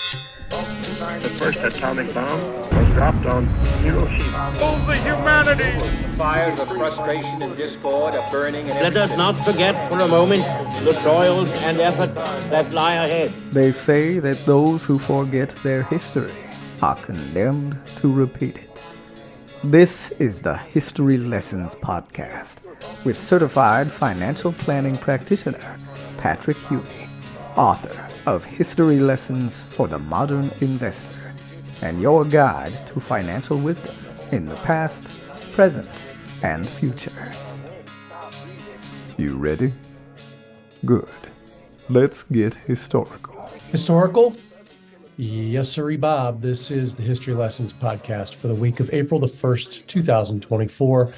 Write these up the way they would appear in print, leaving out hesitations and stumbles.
The first atomic bomb was dropped on Hiroshima. Over humanity! The fires of frustration and discord are burning in every Let us city. not forget for a moment the toils and efforts that lie ahead. They say that those who forget their history are condemned to repeat it. This is the History Lessons Podcast with certified financial planning practitioner Patrick Huey, author of History Lessons for the Modern Investor, and your guide to financial wisdom in the past, present, and future. You ready? Good. Let's get historical. Historical? Yes, sirree, Bob. This is the History Lessons Podcast for the week of April the 1st, 2024.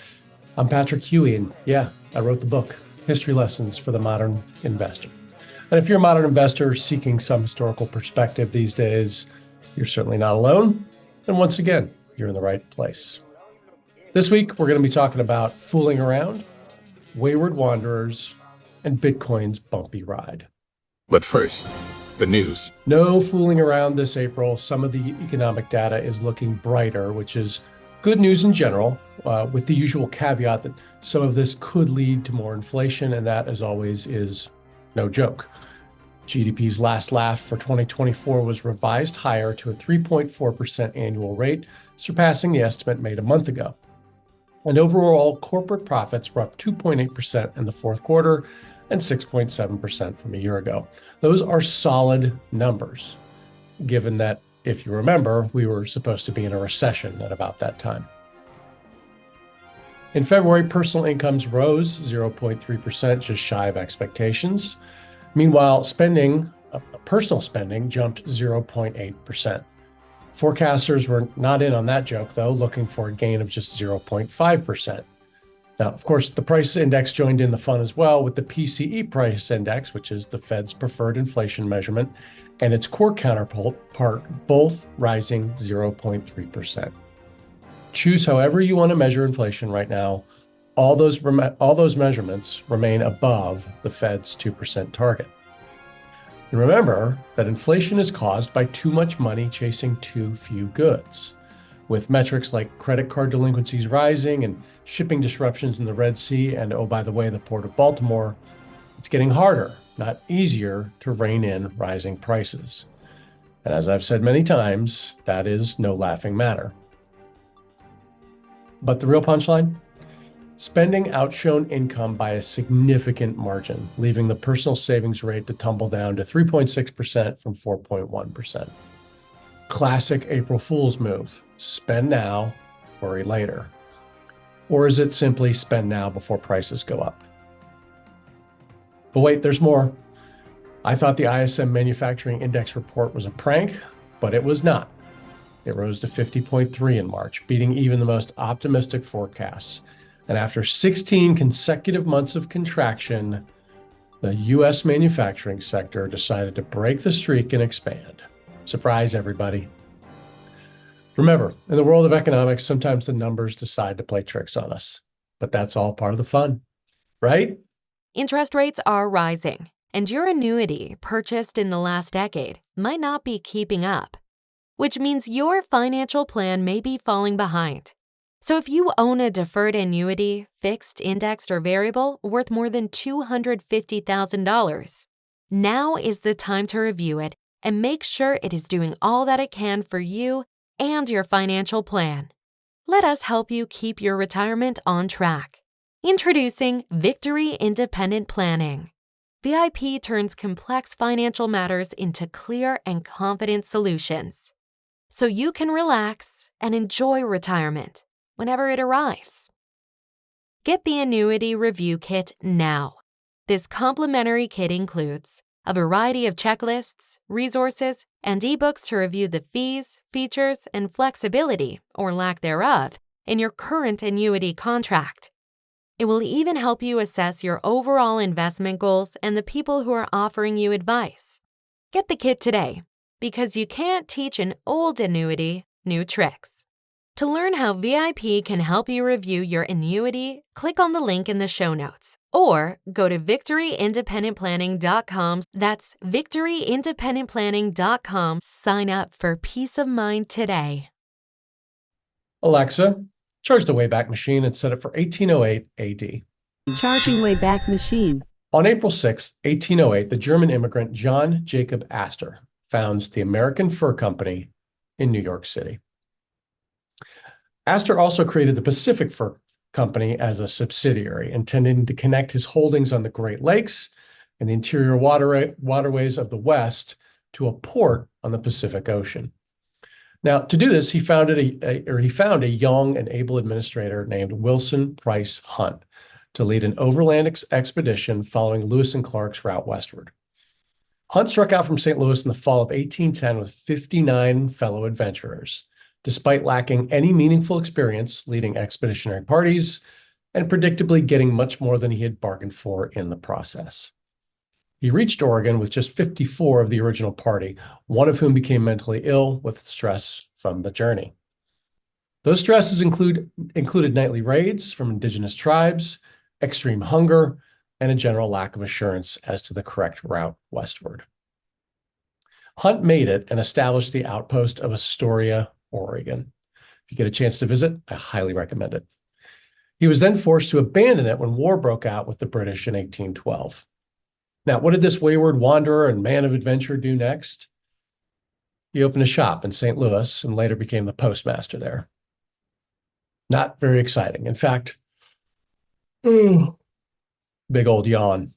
I'm Patrick Huey, and yeah, I wrote the book, History Lessons for the Modern Investor. And if you're a modern investor seeking some historical perspective these days, you're certainly not alone. And once again, you're in the right place. This week, we're going to be talking about fooling around, wayward wanderers, and Bitcoin's bumpy ride. But first, the news. No fooling around this April. Some of the economic data is looking brighter, which is good news in general, with the usual caveat that some of this could lead to more inflation, and that, as always, is no joke. GDP's last laugh for 2024 was revised higher to a 3.4% annual rate, surpassing the estimate made a month ago. And overall, corporate profits were up 2.8% in the fourth quarter and 6.7% from a year ago. Those are solid numbers, given that, if you remember, we were supposed to be in a recession at about that time. In February, personal incomes rose 0.3%, just shy of expectations. Meanwhile, personal spending jumped 0.8%. Forecasters were not in on that joke, though, looking for a gain of just 0.5%. Now, of course, the price index joined in the fun as well, with the PCE price index, which is the Fed's preferred inflation measurement, and its core counterpart both rising 0.3%. Choose however you want to measure inflation right now. All those measurements remain above the Fed's 2% target. And remember that inflation is caused by too much money chasing too few goods. With metrics like credit card delinquencies rising and shipping disruptions in the Red Sea and, oh, by the way, the Port of Baltimore, it's getting harder, not easier, to rein in rising prices. And as I've said many times, that is no laughing matter. But the real punchline? Spending outshone income by a significant margin, leaving the personal savings rate to tumble down to 3.6% from 4.1%. Classic April Fool's move. Spend now, worry later. Or is it simply spend now before prices go up? But wait, there's more. I thought the ISM Manufacturing Index report was a prank, but it was not. It rose to 50.3 in March, beating even the most optimistic forecasts. And after 16 consecutive months of contraction, the U.S. manufacturing sector decided to break the streak and expand. Surprise, everybody. Remember, in the world of economics, sometimes the numbers decide to play tricks on us. But that's all part of the fun, right? Interest rates are rising, and your annuity purchased in the last decade might not be keeping up, which means your financial plan may be falling behind. So if you own a deferred annuity, fixed, indexed, or variable worth more than $250,000, now is the time to review it and make sure it is doing all that it can for you and your financial plan. Let us help you keep your retirement on track. Introducing Victory Independent Planning. VIP turns complex financial matters into clear and confident solutions, so you can relax and enjoy retirement whenever it arrives. Get the Annuity Review Kit now. This complimentary kit includes a variety of checklists, resources, and ebooks to review the fees, features, and flexibility, or lack thereof, in your current annuity contract. It will even help you assess your overall investment goals and the people who are offering you advice. Get the kit today, because you can't teach an old annuity new tricks. To learn how VIP can help you review your annuity, click on the link in the show notes or go to victoryindependentplanning.com. That's victoryindependentplanning.com. Sign up for peace of mind today. Alexa, charge the Wayback Machine and set it for 1808 AD. Charging Wayback Machine. On April 6, 1808, the German immigrant John Jacob Astor founds the American Fur Company in New York City. Astor also created the Pacific Fur Company as a subsidiary, intending to connect his holdings on the Great Lakes and the interior waterways of the West to a port on the Pacific Ocean. Now, to do this, he found a young and able administrator named Wilson Price Hunt to lead an overland expedition following Lewis and Clark's route westward. Hunt struck out from St. Louis in the fall of 1810 with 59 fellow adventurers, despite lacking any meaningful experience leading expeditionary parties and predictably getting much more than he had bargained for in the process. He reached Oregon with just 54 of the original party, one of whom became mentally ill with stress from the journey. Those stresses included nightly raids from indigenous tribes, extreme hunger, and a general lack of assurance as to the correct route westward. Hunt made it and established the outpost of Astoria, Oregon. If you get a chance to visit, I highly recommend it. He was then forced to abandon it when war broke out with the British in 1812. Now, what did this wayward wanderer and man of adventure do next? He opened a shop in St. Louis and later became the postmaster there. Not very exciting. In fact, big old yawn.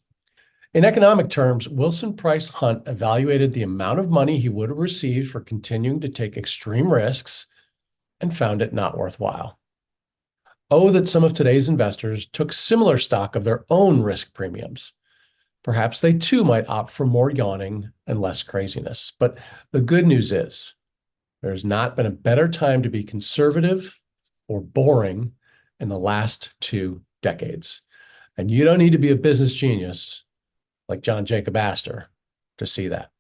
In economic terms, Wilson Price Hunt evaluated the amount of money he would have received for continuing to take extreme risks and found it not worthwhile. Oh, that some of today's investors took similar stock of their own risk premiums. Perhaps they too might opt for more yawning and less craziness. But the good news is there's not been a better time to be conservative or boring in the last 2 decades. And you don't need to be a business genius like John Jacob Astor to see that.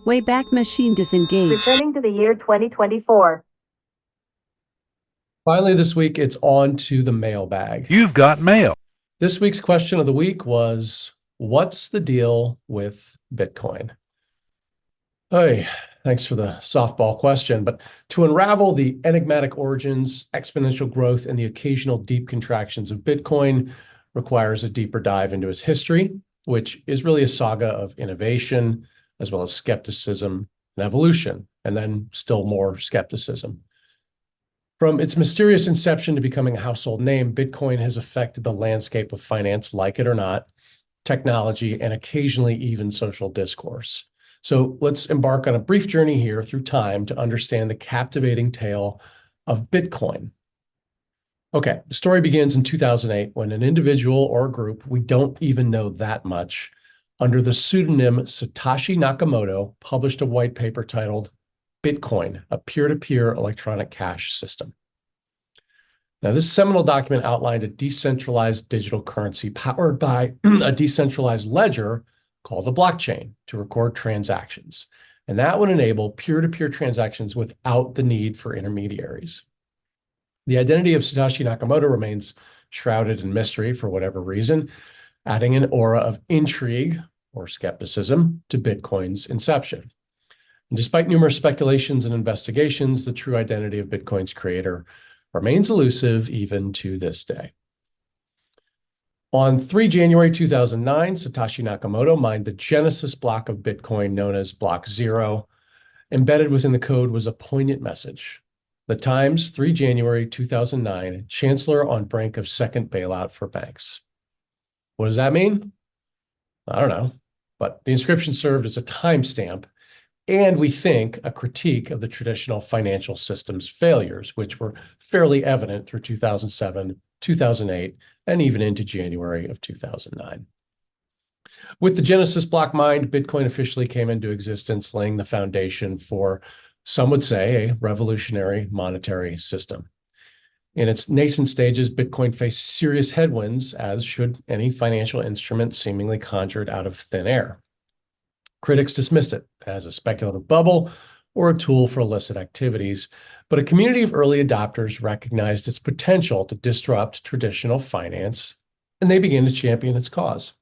Wayback Machine disengaged. Returning to the year 2024. Finally, this week, it's on to the mailbag. You've got mail. This week's question of the week was, what's the deal with Bitcoin? Hey, thanks for the softball question, but to unravel the enigmatic origins, exponential growth, and the occasional deep contractions of Bitcoin requires a deeper dive into its history, which is really a saga of innovation, as well as skepticism and evolution, and then still more skepticism. From its mysterious inception to becoming a household name, Bitcoin has affected the landscape of finance, like it or not, technology, and occasionally even social discourse. So let's embark on a brief journey here through time to understand the captivating tale of Bitcoin. Okay, the story begins in 2008 when an individual or a group, we don't even know that much, under the pseudonym Satoshi Nakamoto, published a white paper titled Bitcoin, a peer-to-peer electronic cash system. Now, this seminal document outlined a decentralized digital currency powered by a decentralized ledger called a blockchain to record transactions. And that would enable peer-to-peer transactions without the need for intermediaries. The identity of Satoshi Nakamoto remains shrouded in mystery for whatever reason, adding an aura of intrigue or skepticism to Bitcoin's inception. And despite numerous speculations and investigations, the true identity of Bitcoin's creator remains elusive even to this day. On 3 January 2009, Satoshi Nakamoto mined the genesis block of Bitcoin known as Block 0. Embedded within the code was a poignant message. The Times, 3 January 2009, Chancellor on brink of second bailout for banks. What does that mean? I don't know, but the inscription served as a timestamp and we think a critique of the traditional financial system's failures, which were fairly evident through 2007, 2008, and even into January of 2009. With the Genesis block mined, Bitcoin officially came into existence, laying the foundation for, some would say, a revolutionary monetary system. In its nascent stages, Bitcoin faced serious headwinds, as should any financial instrument seemingly conjured out of thin air. Critics dismissed it as a speculative bubble or a tool for illicit activities, but a community of early adopters recognized its potential to disrupt traditional finance, and they began to champion its cause.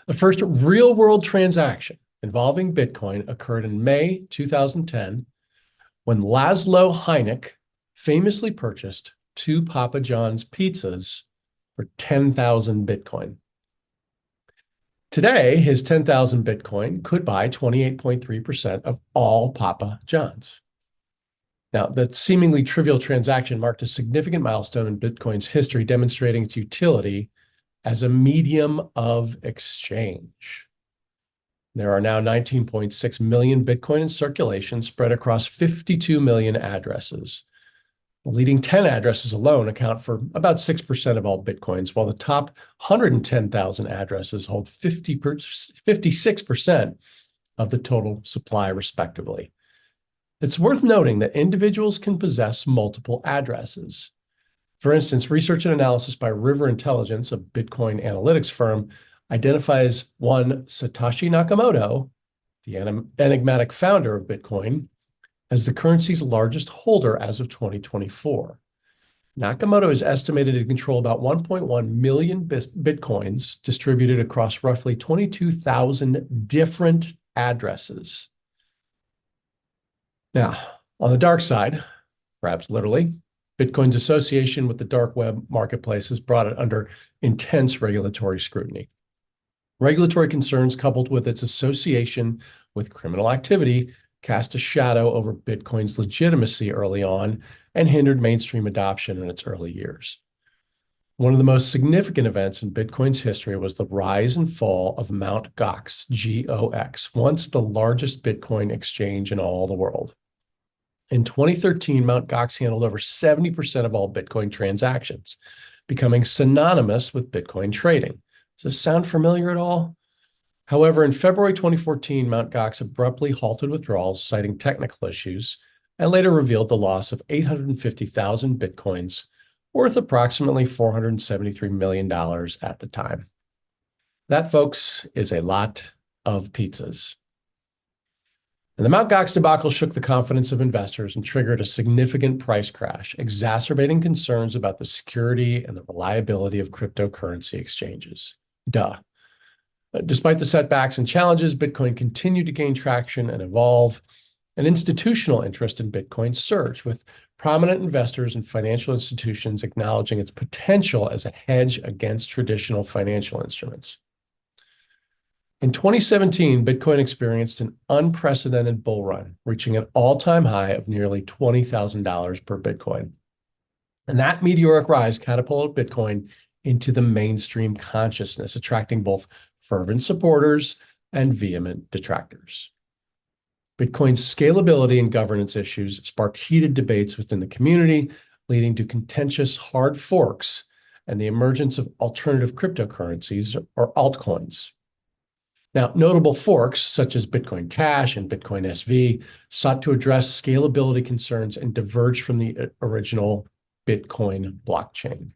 The first real-world transaction involving Bitcoin occurred in May 2010 when Laszlo Hynek famously purchased 2 Papa John's pizzas for 10,000 Bitcoin. Today, his 10,000 Bitcoin could buy 28.3% of all Papa John's. Now, that seemingly trivial transaction marked a significant milestone in Bitcoin's history, demonstrating its utility as a medium of exchange. There are now 19.6 million Bitcoin in circulation spread across 52 million addresses. The leading 10 addresses alone account for about 6% of all Bitcoins, while the top 110,000 addresses hold 56% of the total supply, respectively. It's worth noting that individuals can possess multiple addresses. For instance, research and analysis by River Intelligence, a Bitcoin analytics firm, identifies one Satoshi Nakamoto, the enigmatic founder of Bitcoin, as the currency's largest holder as of 2024. Nakamoto is estimated to control about 1.1 million Bitcoins distributed across roughly 22,000 different addresses. Now, on the dark side, perhaps literally, Bitcoin's association with the dark web marketplace has brought it under intense regulatory scrutiny. Regulatory concerns coupled with its association with criminal activity cast a shadow over Bitcoin's legitimacy early on and hindered mainstream adoption in its early years. One of the most significant events in Bitcoin's history was the rise and fall of Mt. Gox, G-O-X, once the largest Bitcoin exchange in all the world. In 2013, Mt. Gox handled over 70% of all Bitcoin transactions, becoming synonymous with Bitcoin trading. Does this sound familiar at all? However, in February 2014, Mt. Gox abruptly halted withdrawals, citing technical issues, and later revealed the loss of 850,000 Bitcoins, worth approximately $473 million at the time. That, folks, is a lot of pizzas. And the Mt. Gox debacle shook the confidence of investors and triggered a significant price crash, exacerbating concerns about the security and the reliability of cryptocurrency exchanges. Duh. Despite the setbacks and challenges, Bitcoin continued to gain traction and evolve. An institutional interest in Bitcoin surged, with prominent investors and financial institutions acknowledging its potential as a hedge against traditional financial instruments. In 2017, Bitcoin experienced an unprecedented bull run, reaching an all-time high of nearly $20,000 per Bitcoin. And that meteoric rise catapulted Bitcoin into the mainstream consciousness, attracting both fervent supporters and vehement detractors. Bitcoin's scalability and governance issues sparked heated debates within the community, leading to contentious hard forks and the emergence of alternative cryptocurrencies, or altcoins. Now, notable forks such as Bitcoin Cash and Bitcoin SV sought to address scalability concerns and diverge from the original Bitcoin blockchain.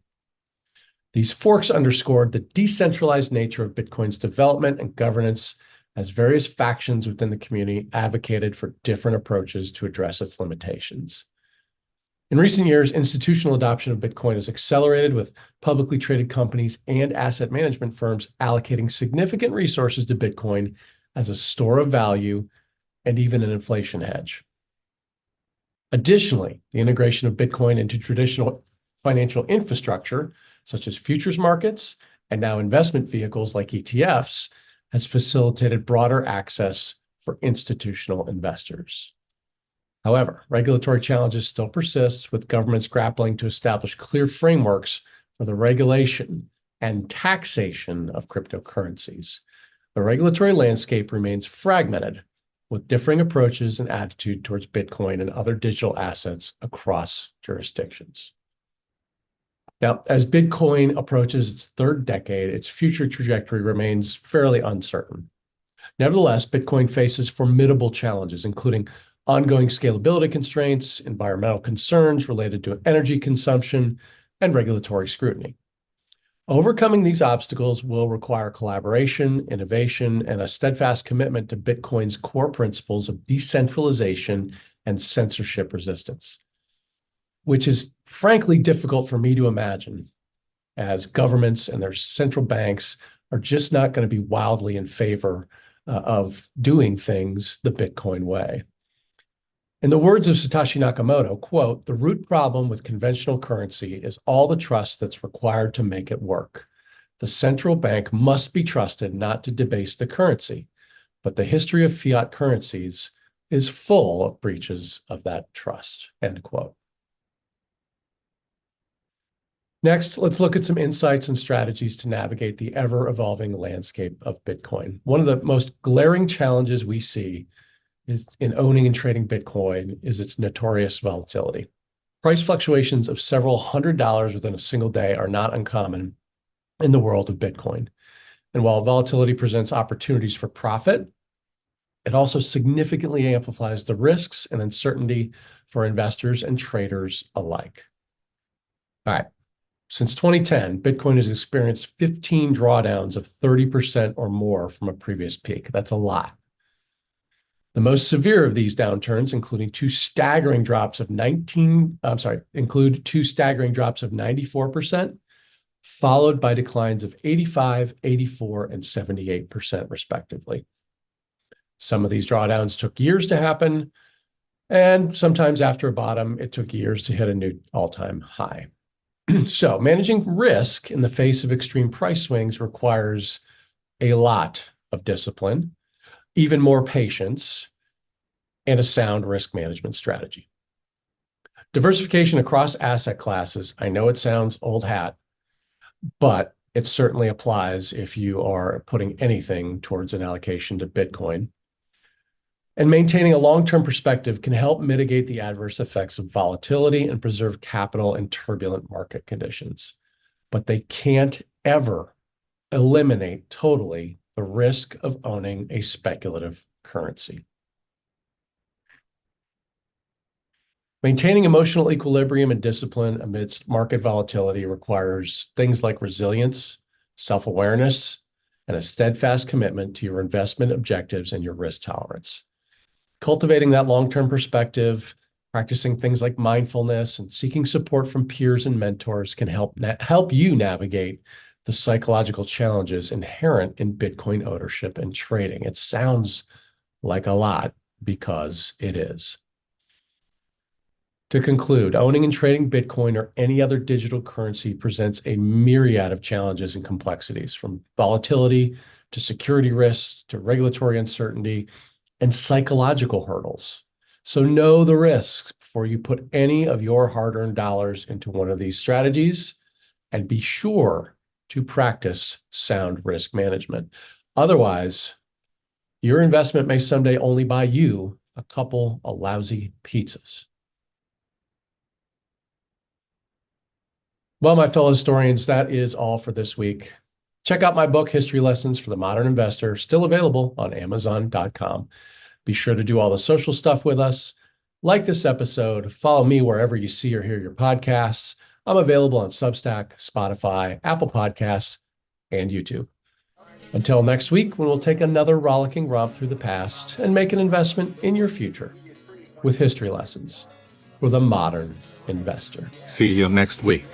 These forks underscored the decentralized nature of Bitcoin's development and governance, as various factions within the community advocated for different approaches to address its limitations. In recent years, institutional adoption of Bitcoin has accelerated, with publicly traded companies and asset management firms allocating significant resources to Bitcoin as a store of value and even an inflation hedge. Additionally, the integration of Bitcoin into traditional financial infrastructure, such as futures markets and now investment vehicles like ETFs, has facilitated broader access for institutional investors. However, regulatory challenges still persist, with governments grappling to establish clear frameworks for the regulation and taxation of cryptocurrencies. The regulatory landscape remains fragmented, with differing approaches and attitude towards Bitcoin and other digital assets across jurisdictions. Now, as Bitcoin approaches its third decade, its future trajectory remains fairly uncertain. Nevertheless, Bitcoin faces formidable challenges, including ongoing scalability constraints, environmental concerns related to energy consumption, and regulatory scrutiny. Overcoming these obstacles will require collaboration, innovation, and a steadfast commitment to Bitcoin's core principles of decentralization and censorship resistance, which is frankly difficult for me to imagine, as governments and their central banks are just not going to be wildly in favor of doing things the Bitcoin way. In the words of Satoshi Nakamoto, quote, "The root problem with conventional currency is all the trust that's required to make it work. The central bank must be trusted not to debase the currency, but the history of fiat currencies is full of breaches of that trust," end quote. Next, let's look at some insights and strategies to navigate the ever-evolving landscape of Bitcoin. One of the most glaring challenges we see in owning and trading Bitcoin is its notorious volatility. Price fluctuations of several $100s within a single day are not uncommon in the world of Bitcoin. And while volatility presents opportunities for profit, it also significantly amplifies the risks and uncertainty for investors and traders alike. All right. Since 2010, Bitcoin has experienced 15 drawdowns of 30% or more from a previous peak. That's a lot. The most severe of these downturns, include two staggering drops of 94%, followed by declines of 85, 84, and 78% respectively. Some of these drawdowns took years to happen, and sometimes after a bottom, it took years to hit a new all-time high. So managing risk in the face of extreme price swings requires a lot of discipline, even more patience, and a sound risk management strategy. Diversification across asset classes, I know it sounds old hat, but it certainly applies if you are putting anything towards an allocation to Bitcoin. And maintaining a long-term perspective can help mitigate the adverse effects of volatility and preserve capital in turbulent market conditions. But they can't ever eliminate totally the risk of owning a speculative currency. Maintaining emotional equilibrium and discipline amidst market volatility requires things like resilience, self-awareness, and a steadfast commitment to your investment objectives and your risk tolerance. Cultivating that long-term perspective, practicing things like mindfulness, and seeking support from peers and mentors can help you navigate the psychological challenges inherent in Bitcoin ownership and trading. It sounds like a lot because it is. To conclude, owning and trading Bitcoin or any other digital currency presents a myriad of challenges and complexities, from volatility to security risks to regulatory uncertainty and psychological hurdles. So know the risks before you put any of your hard-earned dollars into one of these strategies, and be sure to practice sound risk management. Otherwise, your investment may someday only buy you a couple of lousy pizzas. Well, my fellow historians, that is all for this week. Check out my book, History Lessons for the Modern Investor, still available on Amazon.com. Be sure to do all the social stuff with us. Like this episode, follow me wherever you see or hear your podcasts. I'm available on Substack, Spotify, Apple Podcasts, and YouTube. Until next week, when we'll take another rollicking romp through the past and make an investment in your future with History Lessons for the Modern Investor. See you next week.